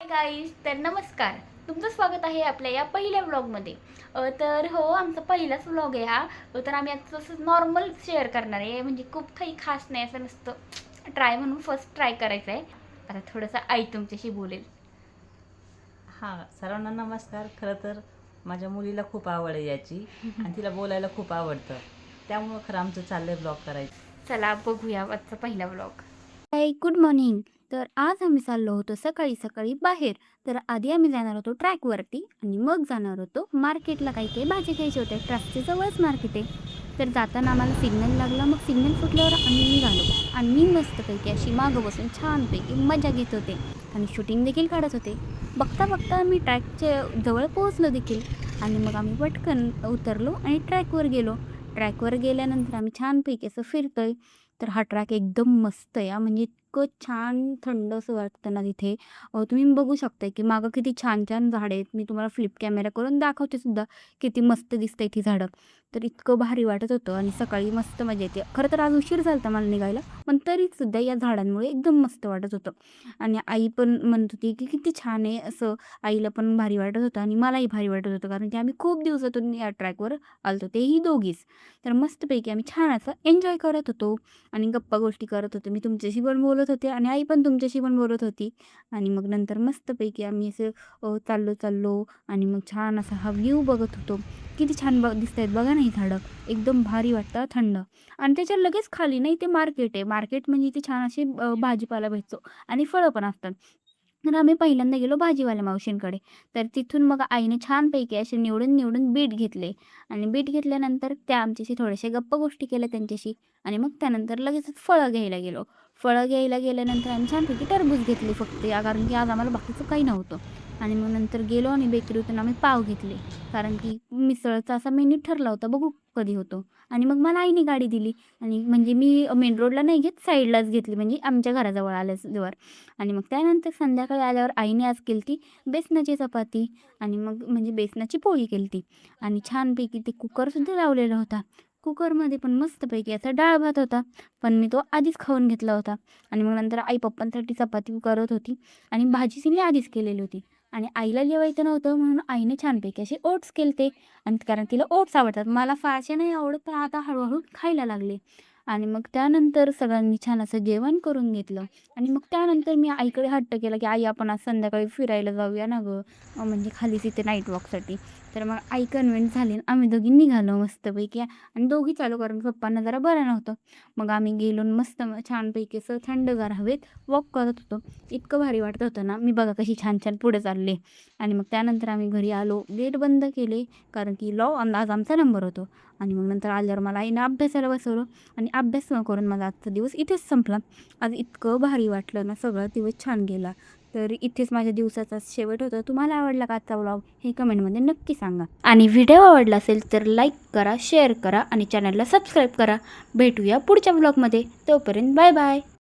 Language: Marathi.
हाय गाईज, तर नमस्कार. तुमचं स्वागत आहे आपल्या या पहिल्या व्लॉगमध्ये. तर हो, आमचा पहिलाच व्लॉग आहे हा. तर आम्ही आता तसं नॉर्मल शेअर करणार आहे, म्हणजे खूप काही खास नाही, असं नसतं. ट्राय म्हणून फर्स्ट ट्राय करायचं आहे. आता थोडंसं आई तुमच्याशी बोलेल. हां, सर्वांना नमस्कार. खरं तर माझ्या मुलीला खूप आवड आहे याची आणि तिला बोलायला खूप आवडतं. त्यामुळं खरं आमचं चाललंय ब्लॉग करायचं. चला बघूया आजचा पहिला व्लॉग. हाय, गुड मॉर्निंग. तर आज आम्ही चाललो होतो सकाळी सकाळी बाहेर. तर आधी आम्ही जाणार होतो ट्रॅकवरती आणि मग जाणार होतो मार्केटला. काही काही भाजी घ्यायची होत्या. ट्रॅकच्या जवळच मार्केट आहे. तर जाताना आम्हाला सिग्नल लागला. मग सिग्नल फुटल्यावर आम्ही निघालो आणि मी मस्तपैकी अशी मागं बसून छानपैकी मजा घेत होते आणि शूटिंग देखील काढत होते. बघता बघता आम्ही ट्रॅकच्या जवळ पोहोचलो देखील आणि मग आम्ही पटकन उतरलो आणि ट्रॅकवर गेलो. ट्रॅकवर गेल्यानंतर आम्ही छानपैकी असं फिरतोय. तर हा ट्रॅक एकदम मस्त आहे हां, म्हणजे इतकं छान थंड असं वाटतं ना तिथे. तुम्ही बघू शकताय की मागं किती छान छान झाडं आहेत. मी तुम्हाला फ्लिप कॅमेरा करून दाखवते सुद्धा, किती मस्त दिसतंय ती झाडं. तर इतकं भारी वाटत होतं आणि सकाळी मस्त मजा येते. खरं तर आज उशीर झाला होता मला निघायला, पण तरीसुद्धा या झाडांमुळे एकदम मस्त वाटत होतं. आणि आई पण म्हणत होती की किती छान आहे असं. आईला पण भारी वाटत होतं आणि मलाही भारी वाटत होतं, कारण की आम्ही खूप दिवसातून या ट्रॅकवर आलो होतो, तेही दोघीच. तर मस्तपैकी आम्ही छान असं एन्जॉय करत होतो आणि गप्पा गोष्टी करत होते. मी तुमच्याशी पण बोलत होते आणि आई पण तुमच्याशी पण बोलत होती. आणि मग नंतर मस्तपैकी आम्ही असं चाललो आणि मग छान असा हा व्ह्यू बघत होतो. किती छान दिसतायत बघा ना ही झाडं. एकदम भारी वाटतं थंड. आणि त्याच्या लगेच खाली ना इथे मार्केट आहे. मार्केट म्हणजे इथे छान असे भाजीपाला भेटतो आणि फळं पण असतात. तर आम्ही पहिल्यांदा गेलो भाजीवाल्या मावशींकडे. तर तिथून मग आईने छानपैकी असे निवडून बीट घेतले आणि बीट घेतल्यानंतर त्या आमच्याशी थोड्याशा गप्पा गोष्टी केल्या त्यांच्याशी आणि मग त्यानंतर लगेचच फळं घ्यायला गेलो. फळं घ्यायला गेल्यानंतर आम्ही छानपैकी टरबूज घेतली फक्त कारण की आज आम्हाला बाकीचं काही नव्हतं. आणि मग नंतर गेलो आणि बेकरीतून आम्ही पाव घेतले. कारण की मिसळचा असा मेन्यू ठरला होता, बघू कधी होतो. आणि मग मला आईने गाडी दिली आणि म्हणजे मी मेन रोडला नाही घेत, साईडलाच घेतली, म्हणजे आमच्या घराजवळ आल्याजवळ. आणि मग त्यानंतर संध्याकाळी आल्यावर आईने आज केली बेसनाची चपाती आणि मग म्हणजे बेसनाची पोळी केली आणि छानपैकी ते कुकरसुद्धा लावलेला होता. कुकरमध्ये पण मस्तपैकी असा डाळ भात होता, पण मी तो आधीच खाऊन घेतला होता. आणि मग नंतर आई पप्पांसाठी चपाती करत होती आणि भाजी तिने आधीच केलेली होती. आणि आईला जेवायचं नव्हतं म्हणून आईने छानपैकी असे ओट्स केलते. आणि कारण तिला ओट्स आवडतात, मला फारसे नाही आवडत, पण आता हळूहळू खायला लागले. आणि मग त्यानंतर सगळ्यांनी छान असं जेवण करून घेतलं. आणि मग त्यानंतर मी आईकडे हट्ट केला की आई आपण आज संध्याकाळी फिरायला जाऊया ना गं, म्हणजे खालीच इथे नाईट वॉकसाठी. तर मग आई कन्व्हिन्स झाली आणि आम्ही दोघी निघालो मस्तपैकी आणि दोघी चालू, कारण पप्पांना जरा बरं नव्हतं. मग आम्ही गेलो मस्त छानपैकी असं थंडगार हवेत वॉक करत होतो. इतकं भारी वाटत होतं ना, मी बघा कशी छान छान पुढे चालले. आणि मग त्यानंतर आम्ही घरी आलो, गेट बंद केले, कारण की आज आमचा नंबर होतो. आणि मग नंतर आल्यावर मला आईनं अभ्यासाला बसवलं आणि अभ्यास करून माझा आजचा दिवस इथेच संपला. आज इतकं भारी वाटलं ना, सगळा दिवस छान गेला. तर इथेच माझ्या दिवसाचा शेवट होता. तुम्हाला आवडला का आजचा व्लॉग हे कमेंटमध्ये नक्की सांगा. आणि व्हिडिओ आवडला असेल तर लाईक करा, शेअर करा आणि चॅनलला सबस्क्राईब करा. भेटूया पुढच्या व्लॉगमध्ये. तोपर्यंत बाय बाय.